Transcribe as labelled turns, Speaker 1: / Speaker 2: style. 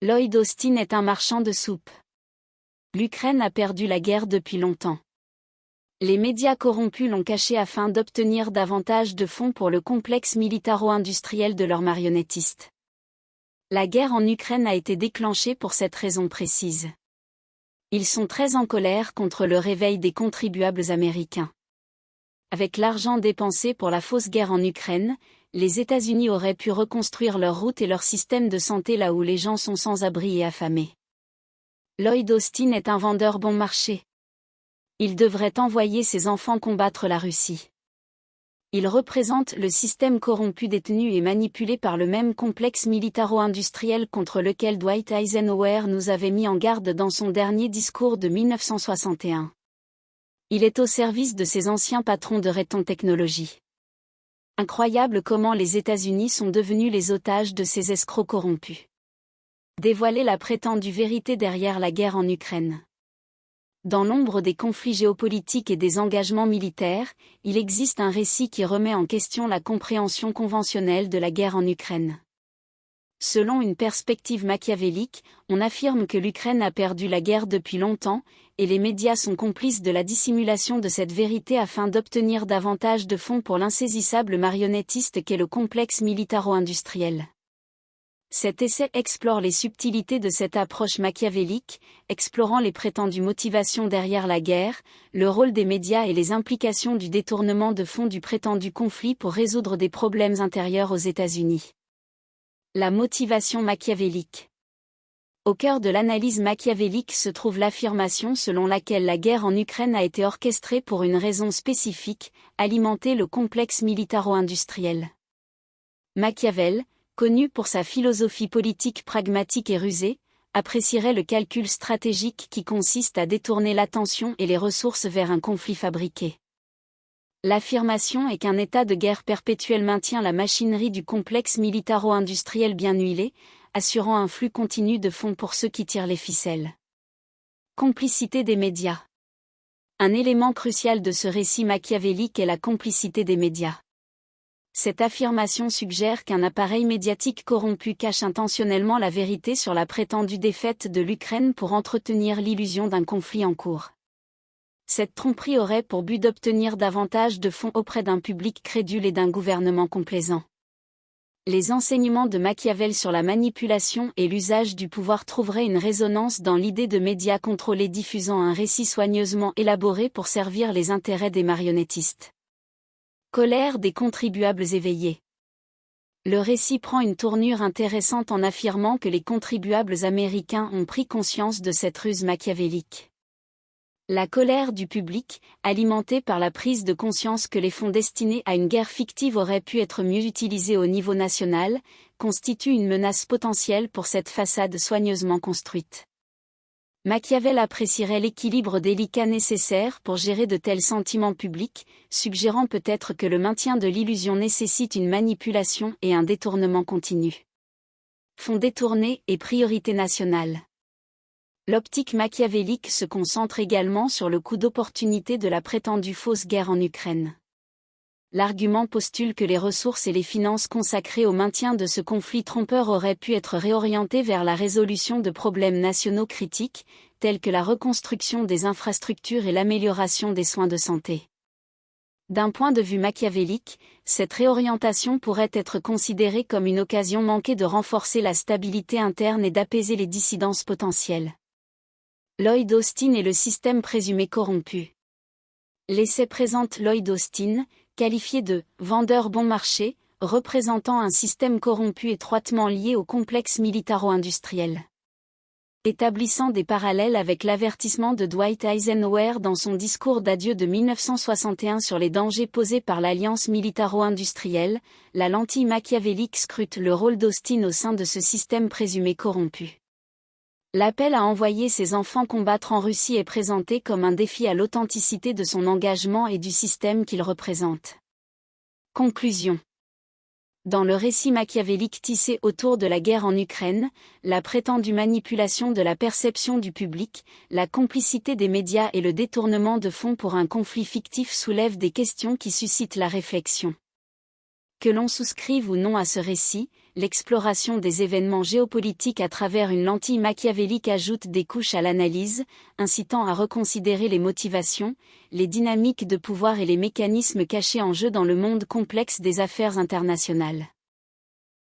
Speaker 1: Lloyd Austin est un marchand de soupe. L'Ukraine a perdu la guerre depuis longtemps. Les médias corrompus l'ont caché afin d'obtenir davantage de fonds pour le complexe militaro-industriel de leurs marionnettistes. La guerre en Ukraine a été déclenchée pour cette raison précise. Ils sont très en colère contre le réveil des contribuables américains. Avec l'argent dépensé pour la fausse guerre en Ukraine, les États-Unis auraient pu reconstruire leurs routes et leur système de santé là où les gens sont sans abri et affamés. Lloyd Austin est un vendeur bon marché. Il devrait envoyer ses enfants combattre la Russie. Il représente le système corrompu détenu et manipulé par le même complexe militaro-industriel contre lequel Dwight Eisenhower nous avait mis en garde dans son dernier discours de 1961. Il est au service de ses anciens patrons de Raytheon Technologies. Incroyable comment les États-Unis sont devenus les otages de ces escrocs corrompus. Dévoiler la prétendue vérité derrière la guerre en Ukraine. Dans l'ombre des conflits géopolitiques et des engagements militaires, il existe un récit qui remet en question la compréhension conventionnelle de la guerre en Ukraine. Selon une perspective machiavélique, on affirme que l'Ukraine a perdu la guerre depuis longtemps, et les médias sont complices de la dissimulation de cette vérité afin d'obtenir davantage de fonds pour l'insaisissable marionnettiste qu'est le complexe militaro-industriel. Cet essai explore les subtilités de cette approche machiavélique, explorant les prétendues motivations derrière la guerre, le rôle des médias et les implications du détournement de fonds du prétendu conflit pour résoudre des problèmes intérieurs aux États-Unis. La motivation machiavélique. Au cœur de l'analyse machiavélique se trouve l'affirmation selon laquelle la guerre en Ukraine a été orchestrée pour une raison spécifique, alimenter le complexe militaro-industriel. Machiavel, connu pour sa philosophie politique pragmatique et rusée, apprécierait le calcul stratégique qui consiste à détourner l'attention et les ressources vers un conflit fabriqué. L'affirmation est qu'un état de guerre perpétuel maintient la machinerie du complexe militaro-industriel bien huilée, assurant un flux continu de fonds pour ceux qui tirent les ficelles. Complicité des médias. Un élément crucial de ce récit machiavélique est la complicité des médias. Cette affirmation suggère qu'un appareil médiatique corrompu cache intentionnellement la vérité sur la prétendue défaite de l'Ukraine pour entretenir l'illusion d'un conflit en cours. Cette tromperie aurait pour but d'obtenir davantage de fonds auprès d'un public crédule et d'un gouvernement complaisant. Les enseignements de Machiavel sur la manipulation et l'usage du pouvoir trouveraient une résonance dans l'idée de médias contrôlés diffusant un récit soigneusement élaboré pour servir les intérêts des marionnettistes. Colère des contribuables éveillés. Le récit prend une tournure intéressante en affirmant que les contribuables américains ont pris conscience de cette ruse machiavélique. La colère du public, alimentée par la prise de conscience que les fonds destinés à une guerre fictive auraient pu être mieux utilisés au niveau national, constitue une menace potentielle pour cette façade soigneusement construite. Machiavel apprécierait l'équilibre délicat nécessaire pour gérer de tels sentiments publics, suggérant peut-être que le maintien de l'illusion nécessite une manipulation et un détournement continu. Fonds détournés et priorité nationale. L'optique machiavélique se concentre également sur le coût d'opportunité de la prétendue fausse guerre en Ukraine. L'argument postule que les ressources et les finances consacrées au maintien de ce conflit trompeur auraient pu être réorientées vers la résolution de problèmes nationaux critiques, tels que la reconstruction des infrastructures et l'amélioration des soins de santé. D'un point de vue machiavélique, cette réorientation pourrait être considérée comme une occasion manquée de renforcer la stabilité interne et d'apaiser les dissidences potentielles. Lloyd Austin et le système présumé corrompu. L'essai présente Lloyd Austin, qualifié de « vendeur bon marché », représentant un système corrompu étroitement lié au complexe militaro-industriel. Établissant des parallèles avec l'avertissement de Dwight Eisenhower dans son discours d'adieu de 1961 sur les dangers posés par l'alliance militaro-industrielle, la lentille machiavélique scrute le rôle d'Austin au sein de ce système présumé corrompu. L'appel à envoyer ses enfants combattre en Russie est présenté comme un défi à l'authenticité de son engagement et du système qu'il représente. Conclusion. Dans le récit machiavélique tissé autour de la guerre en Ukraine, la prétendue manipulation de la perception du public, la complicité des médias et le détournement de fonds pour un conflit fictif soulèvent des questions qui suscitent la réflexion. Que l'on souscrive ou non à ce récit, l'exploration des événements géopolitiques à travers une lentille machiavélique ajoute des couches à l'analyse, incitant à reconsidérer les motivations, les dynamiques de pouvoir et les mécanismes cachés en jeu dans le monde complexe des affaires internationales.